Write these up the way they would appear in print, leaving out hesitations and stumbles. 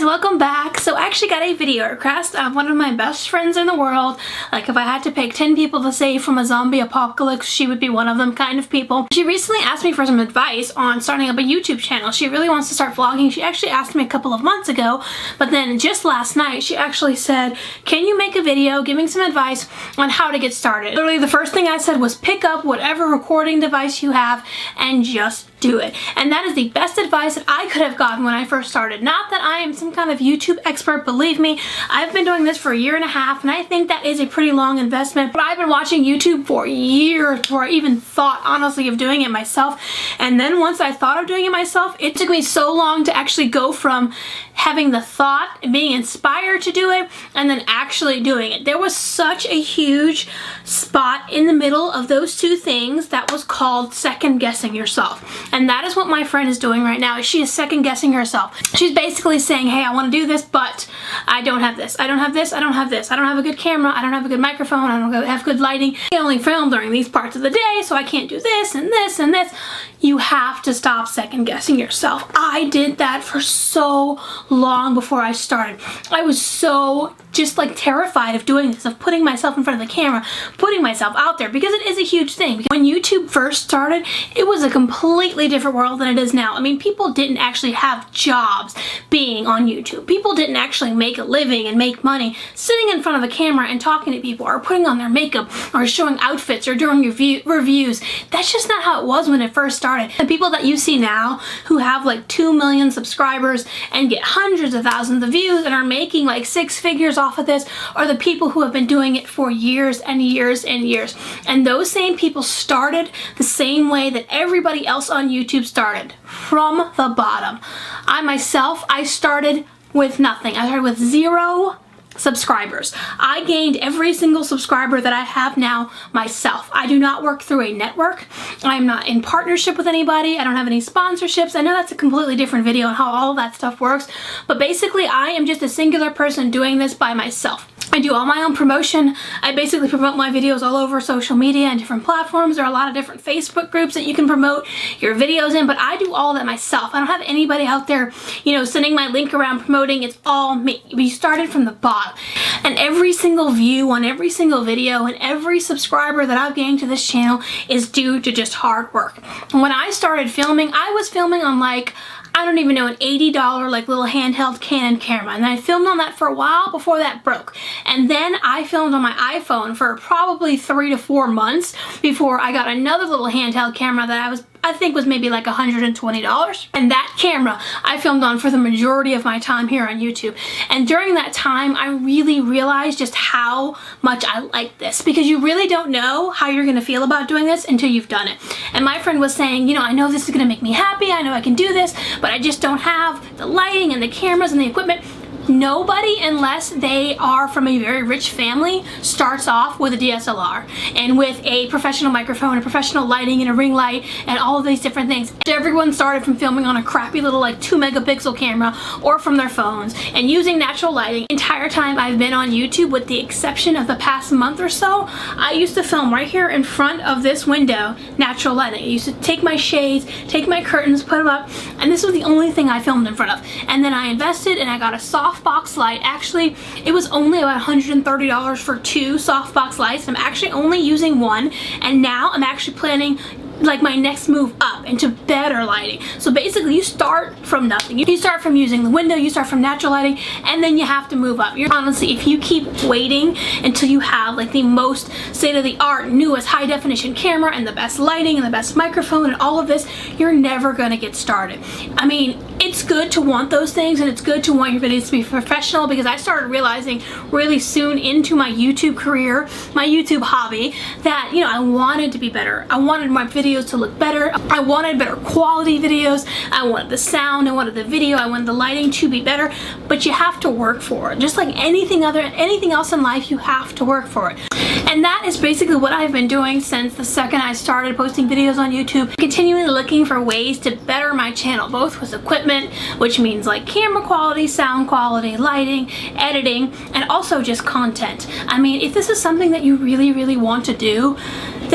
welcome back. So I actually got a video request of one of my best friends in the world. Like if I had to pick 10 people to save from a zombie apocalypse, she would be one of them kind of people. She recently asked me for some advice on starting up a YouTube channel. She really wants to start vlogging. She actually asked me a couple of months ago, but then just last night she actually said, can you make a video giving some advice on how to get started? Literally the first thing I said was pick up whatever recording device you have and just do it. And that is the best advice that I could have gotten when I first started. Not that I am some kind of YouTube expert, believe me. I've been doing this for a year and a half, and I think that is a pretty long investment. But I've been watching YouTube for years before I even thought, honestly, of doing it myself. And then once I thought of doing it myself, it took me so long to actually go from having the thought and being inspired to do it and then actually doing it. There was such a huge spot in the middle of those two things that was called second guessing yourself. And that is what my friend is doing right now. She is second guessing herself. She's basically saying, hey, I want to do this, but I don't have this. I don't have this. I don't have this. I don't have a good camera. I don't have a good microphone. I don't have good lighting. I only film during these parts of the day, so I can't do this and this and this. You have to stop second guessing yourself. I did that for so long before I started. I was so just like terrified of doing this, of putting myself in front of the camera, putting myself out there, because it is a huge thing. When YouTube first started, it was a completely different world than it is now. I mean, people didn't actually have jobs being on YouTube. People didn't actually make a living and make money sitting in front of a camera and talking to people or putting on their makeup or showing outfits or doing reviews. That's just not how it was when it first started. The people that you see now who have like 2 million subscribers and get hundreds of thousands of views and are making like 6 figures off of this are the people who have been doing it for years and years and years. And those same people started the same way that everybody else on YouTube started, from the bottom. I started with nothing. I started with 0 subscribers. I gained every single subscriber that I have now myself. I do not work through a network. I am not in partnership with anybody. I don't have any sponsorships. I know that's a completely different video on how all of that stuff works, but basically I am just a singular person doing this by myself. I do all my own promotion. I basically promote my videos all over social media and different platforms. There are a lot of different Facebook groups that you can promote your videos in, but I do all that myself. I don't have anybody out there, sending my link around promoting. It's all me. We started from the bottom. And every single view on every single video and every subscriber that I've gained to this channel is due to just hard work. When I started filming, I was filming on I don't even know, an $80 like little handheld Canon camera, and I filmed on that for a while before that broke. And then I filmed on my iPhone for probably 3 to 4 months before I got another little handheld camera that I think was maybe like $120. And that camera I filmed on for the majority of my time here on YouTube. And during that time, I really realized just how much I like this, because you really don't know how you're gonna feel about doing this until you've done it. And my friend was saying, I know this is gonna make me happy, I know I can do this, but I just don't have the lighting and the cameras and the equipment. Nobody, unless they are from a very rich family, starts off with a DSLR and with a professional microphone and professional lighting and a ring light and all of these different things. Everyone started from filming on a crappy little 2 megapixel camera or from their phones and using natural lighting. The entire time I've been on YouTube, with the exception of the past month or so, I used to film right here in front of this window, natural lighting. I used to take my shades, take my curtains, put them up, and this was the only thing I filmed in front of. And then I invested and I got a softbox light. Actually, it was only about $130 for 2 softbox lights. I'm actually only using one, and now I'm actually planning my next move up into better lighting. So basically you start from nothing. You start from using the window, you start from natural lighting, and then you have to move up. Honestly, if you keep waiting until you have the most state-of-the-art, newest high-definition camera and the best lighting and the best microphone and all of this, you're never gonna get started. I mean, it's good to want those things, and it's good to want your videos to be professional, because I started realizing really soon into my YouTube career, my YouTube hobby, that I wanted to be better. I wanted my videos to look better. I wanted better quality videos. I wanted the sound, I wanted the video, I wanted the lighting to be better, but you have to work for it. Just like anything else in life, you have to work for it. And that is basically what I've been doing since the second I started posting videos on YouTube, continually looking for ways to better my channel, both with equipment, which means camera quality, sound quality, lighting, editing, and also just content. I mean, if this is something that you really, really want to do,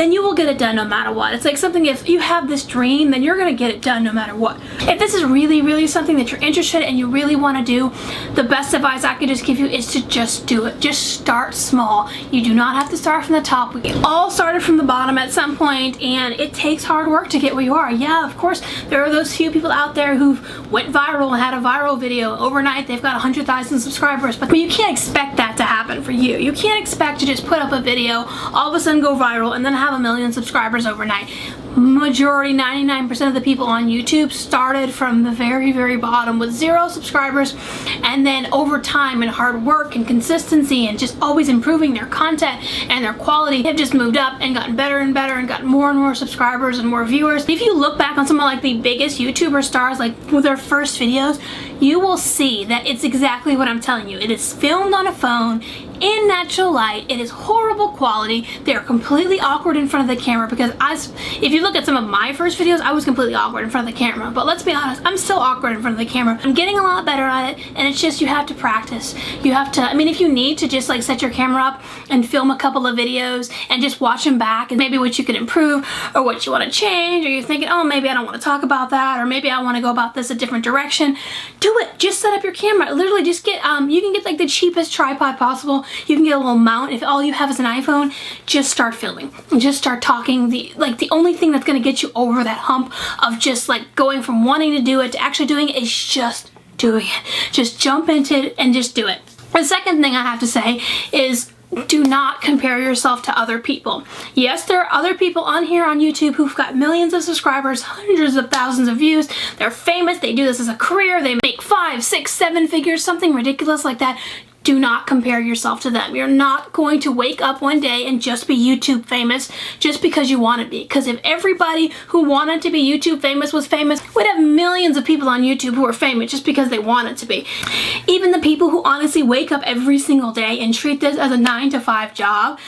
then you will get it done no matter what. It's like something, if you have this dream, then you're gonna get it done no matter what. If this is really, really something that you're interested in and you really want to do, the best advice I could just give you is to just do it. Just start small. You do not have to start from the top. We all started from the bottom at some point, and it takes hard work to get where you are. Yeah, of course, there are those few people out there who went viral and had a viral video. Overnight, they've got 100,000 subscribers, but you can't expect that to happen for you. You can't expect to just put up a video, all of a sudden go viral, and then have 1 million subscribers overnight. Majority, 99% of the people on YouTube started from the very, very bottom with 0 subscribers, and then over time and hard work and consistency and just always improving their content and their quality, have just moved up and gotten better and better and gotten more and more subscribers and more viewers. If you look back on some of like the biggest YouTuber stars, like with their first videos, you will see that it's exactly what I'm telling you. It is filmed on a phone in natural light. It is horrible quality. They are completely awkward in front of the camera, because if you look at some of my first videos, I was completely awkward in front of the camera. But let's be honest, I'm still awkward in front of the camera. I'm getting a lot better at it, and it's just, you have to practice. You have to, I mean, if you need to just like set your camera up and film a couple of videos and just watch them back and maybe what you could improve or what you want to change, or you're thinking, oh, maybe I don't want to talk about that, or maybe I want to go about this a different direction, do it. Just set up your camera. Literally just get, you can get like the cheapest tripod possible. You can get a little mount. If all you have is an iPhone, just start filming and just start talking. The only thing that's going to get you over that hump of just like going from wanting to do it to actually doing it is just doing it. Just jump into it and just do it. The second thing I have to say is, do not compare yourself to other people. Yes, there are other people on here on YouTube who've got millions of subscribers, hundreds of thousands of views. They're famous. They do this as a career. They make 5, 6, 7 figures, something ridiculous like that. Do not compare yourself to them. You're not going to wake up one day and just be YouTube famous just because you want to be. Because if everybody who wanted to be YouTube famous was famous, we'd have millions of people on YouTube who are famous just because they wanted to be. Even the people who honestly wake up every single day and treat this as a 9-to-5 job,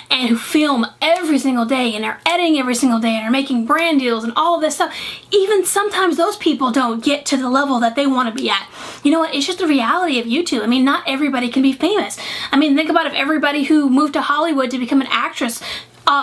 and who film every single day and are editing every single day and are making brand deals and all of this stuff, even sometimes those people don't get to the level that they want to be at. You know what? It's just the reality of YouTube. I mean, not everybody can be famous. I mean, think about if everybody who moved to Hollywood to become an actress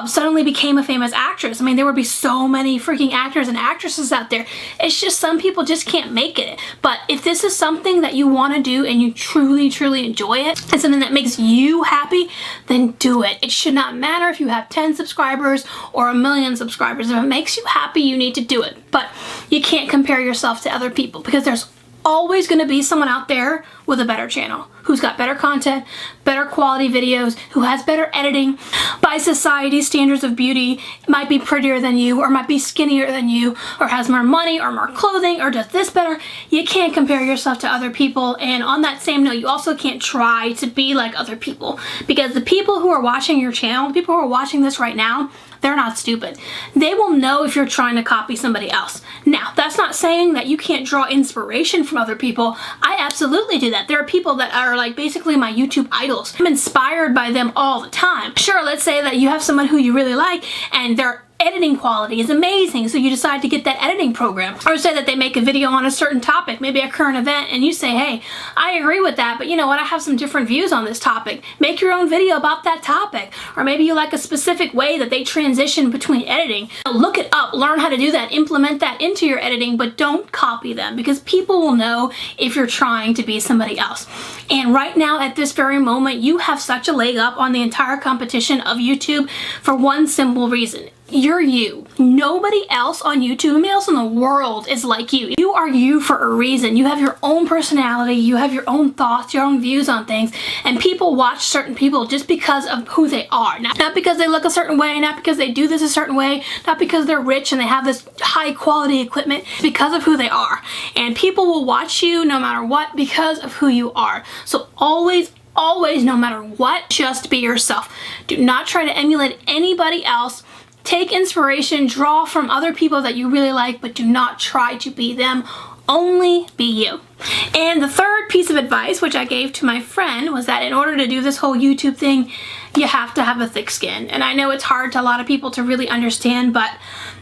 suddenly became a famous actress. I mean, there would be so many freaking actors and actresses out there. It's just some people just can't make it. But if this is something that you want to do and you truly, truly enjoy it, and something that makes you happy, then do it. It should not matter if you have 10 subscribers or 1 million subscribers. If it makes you happy, you need to do it. But you can't compare yourself to other people, because there's always going to be someone out there with a better channel, who's got better content, better quality videos, who has better editing. By society's standards of beauty, might be prettier than you, or might be skinnier than you, or has more money or more clothing, or does this better. You can't compare yourself to other people. And on that same note, you also can't try to be like other people, because the people who are watching your channel, the people who are watching this right now, they're not stupid. They will know if you're trying to copy somebody else. Now, that's not saying that you can't draw inspiration from other people. I absolutely do that. There are people that are like basically my YouTube idols. I'm inspired by them all the time. Sure, let's say that you have someone who you really like and their editing quality is amazing, so you decide to get that editing program. Or say that they make a video on a certain topic, maybe a current event, and you say, hey, I agree with that, but you know what, I have some different views on this topic. Make your own video about that topic. Or maybe you like a specific way that they transition between editing. Look it up, learn how to do that, implement that into your editing, but don't copy them, because people will know if you're trying to be somebody else. And right now, at this very moment, you have such a leg up on the entire competition of YouTube for one simple reason. You're you. Nobody else on YouTube, nobody else in the world is like you. You are you for a reason. You have your own personality, you have your own thoughts, your own views on things, and people watch certain people just because of who they are. Not because they look a certain way, not because they do this a certain way, not because they're rich and they have this high quality equipment, because of who they are. And people will watch you no matter what because of who you are. So always, no matter what, just be yourself. Do not try to emulate anybody else. Take inspiration, draw from other people that you really like, but do not try to be them. Only be you. And the third piece of advice, which I gave to my friend, was that in order to do this whole YouTube thing, you have to have a thick skin. And I know it's hard to a lot of people to really understand, but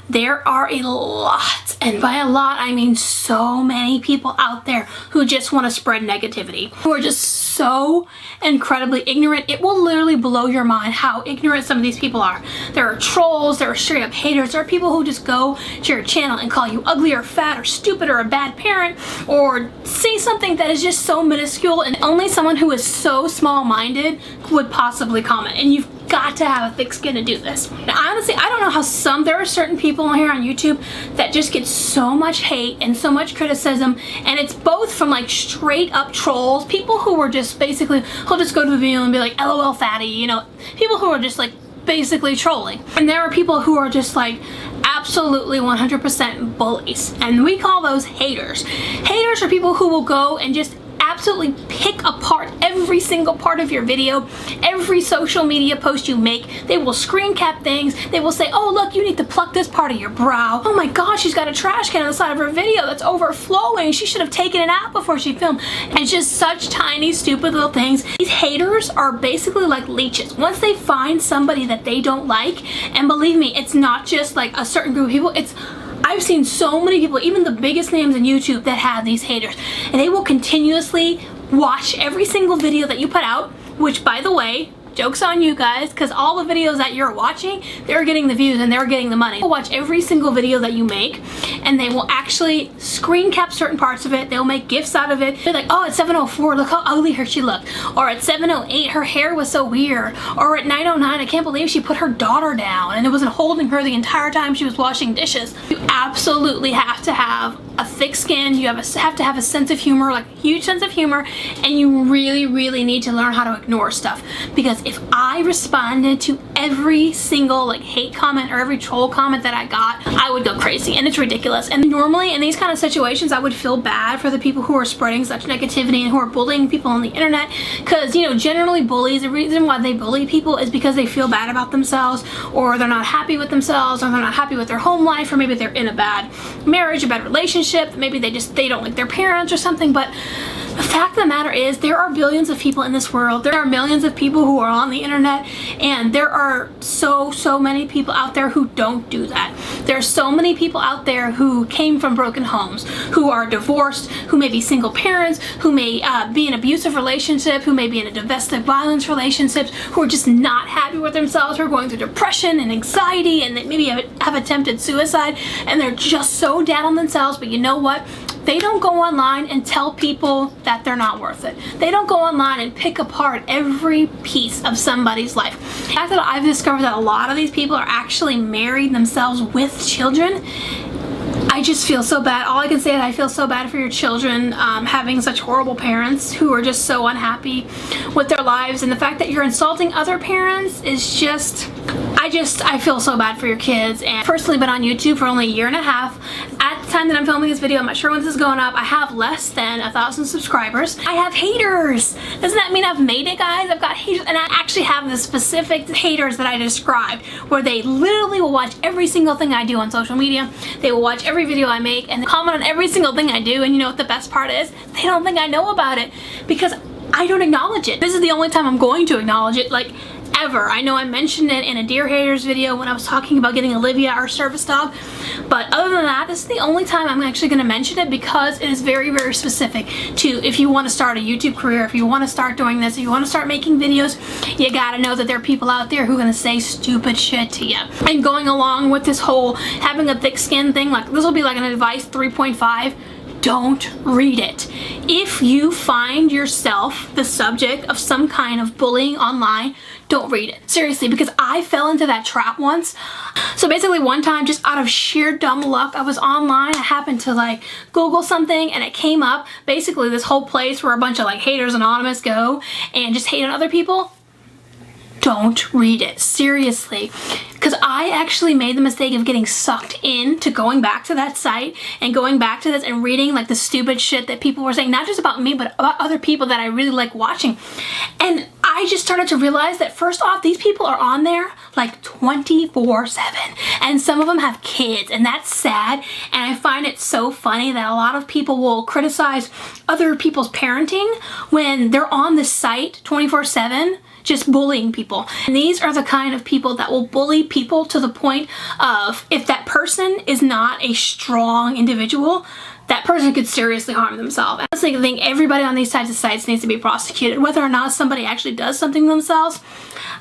there are a lot, and by a lot I mean so many people out there who just want to spread negativity, who are just so incredibly ignorant. It will literally blow your mind how ignorant some of these people are. There are trolls, there are straight up haters, there are people who just go to your channel and call you ugly or fat or stupid or a bad parent, or say something that is just so minuscule, and only someone who is so small-minded would possibly comment, and you've got to have a thick skin to do this. Now, honestly, I don't know how there are certain people here on YouTube that just get so much hate and so much criticism, and it's both from like straight up trolls, people who were just basically, who'll just go to the video and be like, LOL fatty, you know, people who are just like basically trolling. And there are people who are just like absolutely 100% bullies, and we call those haters. Haters are people who will go and just absolutely pick apart every single part of your video, every social media post you make. They will screen cap things. They will say, oh look, you need to pluck this part of your brow. Oh my gosh, she's got a trash can on the side of her video that's overflowing. She should have taken it out before she filmed. And it's just such tiny, stupid little things. These haters are basically like leeches. Once they find somebody that they don't like, and believe me, it's not just like a certain group of people, I've seen so many people, even the biggest names on YouTube, that have these haters, and they will continuously watch every single video that you put out, which, by the way, joke's on you guys, because all the videos that you're watching, they're getting the views and they're getting the money. They'll watch every single video that you make, and they will actually screen cap certain parts of it. They'll make GIFs out of it. They're like, oh, at 7:04, look how ugly she looked. Or at 7:08, her hair was so weird. Or at 9:09, I can't believe she put her daughter down and it wasn't holding her the entire time she was washing dishes. You absolutely have to have a thick skin. You have to have a sense of humor, like a huge sense of humor, and you really, really need to learn how to ignore stuff. Because if I responded to every single like hate comment or every troll comment that I got, I would go crazy, and it's ridiculous. And normally in these kind of situations, I would feel bad for the people who are spreading such negativity and who are bullying people on the internet, because, you know, generally bullies, the reason why they bully people is because they feel bad about themselves, or they're not happy with themselves, or they're not happy with their home life, or maybe they're in a bad marriage, a bad relationship, maybe they don't like their parents or something. But the fact of the matter is, there are billions of people in this world. There are millions of people who are on the internet, and there are so many people out there who don't do that. There are so many people out there who came from broken homes, who are divorced, who may be single parents, who may be in an abusive relationship, who may be in a domestic violence relationships, who are just not happy with themselves, who are going through depression and anxiety, and they maybe have attempted suicide, and they're just so down on themselves. But you know what? They don't go online and tell people that they're not worth it. They don't go online and pick apart every piece of somebody's life. The fact that I've discovered that a lot of these people are actually married themselves with children, I just feel so bad. All I can say is I feel so bad for your children having such horrible parents who are just so unhappy with their lives. And the fact that you're insulting other parents is just, I feel so bad for your kids. And I've personally been on YouTube for only a year and a half. At the time that I'm filming this video, I'm not sure when this is going up, I have less than 1,000 subscribers. I have haters. Doesn't that mean I've made it, guys? I've got haters, and I actually have the specific haters that I described, where they literally will watch every single thing I do on social media. They will watch every video I make and comment on every single thing I do, and you know what the best part is? They don't think I know about it because I don't acknowledge it. This is the only time I'm going to acknowledge it, like, ever. I know I mentioned it in a Dear Haters video when I was talking about getting Olivia, our service dog, but other than that, this is the only time I'm actually going to mention it, because it is very, very specific to if you want to start a YouTube career, if you want to start doing this, if you want to start making videos, you gotta know that there are people out there who are going to say stupid shit to you. And going along with this whole having a thick skin thing, like, this will be like an advice 3.5. Don't read it. If you find yourself the subject of some kind of bullying online, don't read it. Seriously, because I fell into that trap once. So basically one time, just out of sheer dumb luck, I was online. I happened to like Google something and it came up. Basically this whole place where a bunch of like haters anonymous go and just hate on other people. Don't read it, seriously, because I actually made the mistake of getting sucked in to going back to that site and going back to this and reading like the stupid shit that people were saying, not just about me, but about other people that I really like watching. And I just started to realize that, first off, these people are on there like 24/7, and some of them have kids, and that's sad. And I find it so funny that a lot of people will criticize other people's parenting when they're on the site 24/7, just bullying people. And these are the kind of people that will bully people to the point of, if that person is not a strong individual, that person could seriously harm themselves. I honestly think everybody on these types of sites needs to be prosecuted, whether or not somebody actually does something to themselves.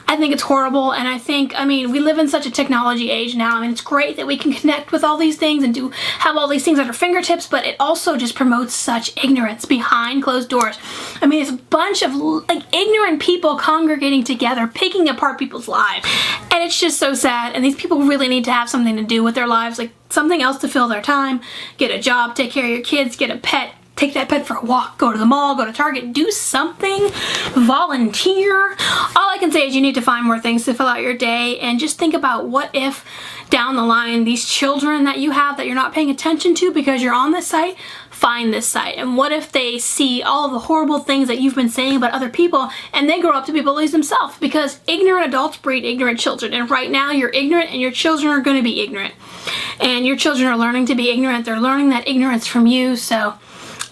I think it's horrible, and I think, I mean, we live in such a technology age now. I mean, it's great that we can connect with all these things and have all these things at our fingertips, but it also just promotes such ignorance behind closed doors. I mean, it's a bunch of like ignorant people congregating together, picking apart people's lives, and it's just so sad. And these people really need to have something to do with their lives, like something else to fill their time, get a job, take care of your kids, get a pet, take that pet for a walk, go to the mall, go to Target, do something, volunteer. All I can say is you need to find more things to fill out your day, and just think about what if down the line these children that you have that you're not paying attention to because you're on this site find this site, and what if they see all of the horrible things that you've been saying about other people and they grow up to be bullies themselves, because ignorant adults breed ignorant children, and right now you're ignorant and your children are going to be ignorant, and your children are learning to be ignorant. They're learning that ignorance from you. So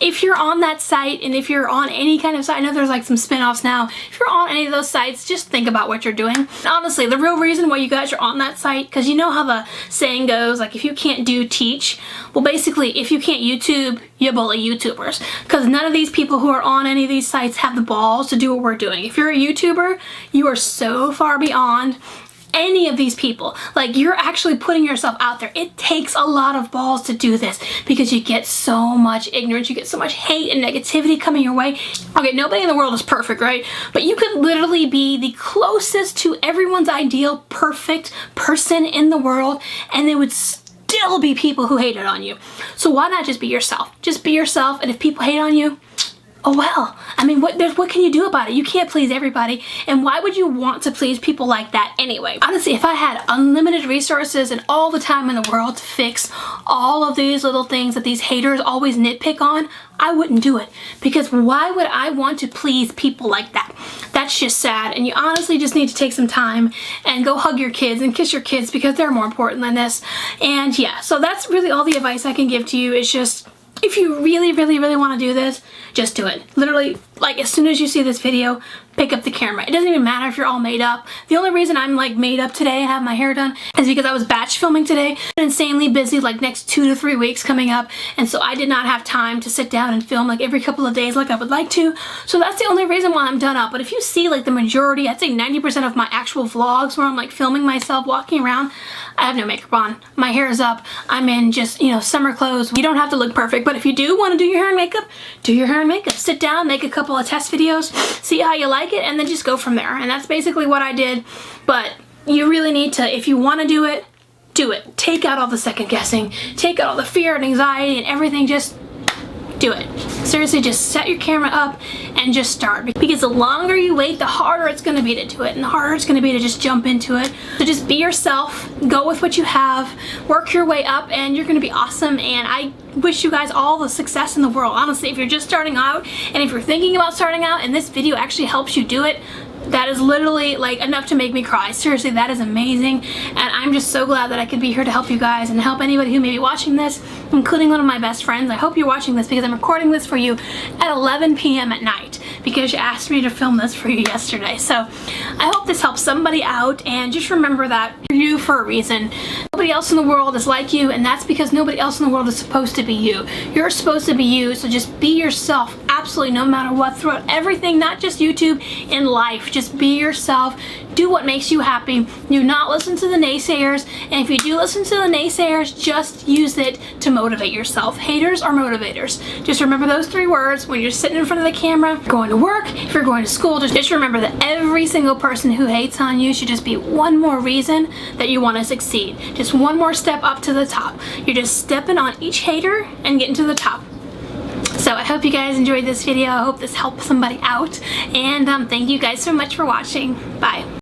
if you're on that site, and if you're on any kind of site, I know there's like some spin-offs now, if you're on any of those sites, just think about what you're doing. And honestly, the real reason why you guys are on that site, because you know how the saying goes, like, if you can't do, teach. Well, basically, if you can't YouTube, you bully YouTubers, because none of these people who are on any of these sites have the balls to do what we're doing. If you're a YouTuber, you are so far beyond any of these people. Like, you're actually putting yourself out there. It takes a lot of balls to do this, because you get so much ignorance, you get so much hate and negativity coming your way. Okay, nobody in the world is perfect, right? But you could literally be the closest to everyone's ideal perfect person in the world, and they would still be people who hated on you. So why not just be yourself? Just be yourself, and if people hate on you, oh well. I mean, what can you do about it? You can't please everybody, and why would you want to please people like that anyway? Honestly, if I had unlimited resources and all the time in the world to fix all of these little things that these haters always nitpick on, I wouldn't do it, because why would I want to please people like that? That's just sad, and you honestly just need to take some time and go hug your kids and kiss your kids, because they're more important than this. And yeah, so that's really all the advice I can give to you. Is just, if you really want to do this, just do it. Literally, like, as soon as you see this video, pick up the camera. It doesn't even matter if you're all made up. The only reason I'm like made up today and have my hair done is because I was batch filming today. I'm insanely busy, like next 2 to 3 weeks coming up, and so I did not have time to sit down and film like every couple of days like I would like to. So that's the only reason why I'm done up. But if you see like the majority, I'd say 90% of my actual vlogs where I'm like filming myself walking around, I have no makeup on. My hair is up. I'm in just, you know, summer clothes. You don't have to look perfect, but if you do want to do your hair and makeup, do your hair and makeup. Sit down, make a couple of test videos, see how you like it, and then just go from there. And that's basically what I did. But you really need to, if you want to do it, do it. Take out all the second guessing. Take out all the fear and anxiety and everything. Just do it. Seriously, just set your camera up and just start, because the longer you wait, the harder it's going to be to do it, and the harder it's going to be to just jump into it. So just be yourself, go with what you have, work your way up, and you're going to be awesome. And I wish you guys all the success in the world. Honestly, if you're just starting out, and if you're thinking about starting out and this video actually helps you do it, that is literally like enough to make me cry. Seriously, that is amazing, and I'm just so glad that I could be here to help you guys and help anybody who may be watching this, including one of my best friends. I hope you're watching this, because I'm recording this for you at 11 p.m. at night, because you asked me to film this for you yesterday. So I hope this helps somebody out, and just remember that you're you for a reason. Nobody else in the world is like you, and that's because nobody else in the world is supposed to be you. You're supposed to be you, so just be yourself, absolutely, no matter what, throughout everything, not just YouTube, in life. Just be yourself. Do what makes you happy. Do not listen to the naysayers, and if you do listen to the naysayers, just use it to motivate yourself. Haters are motivators. Just remember those 3 words when you're sitting in front of the camera, going to work, if you're going to school. Just remember that every single person who hates on you should just be one more reason that you want to succeed. Just one more step up to the top. You're just stepping on each hater and getting to the top. So I hope you guys enjoyed this video. I hope this helped somebody out, and thank you guys so much for watching. Bye.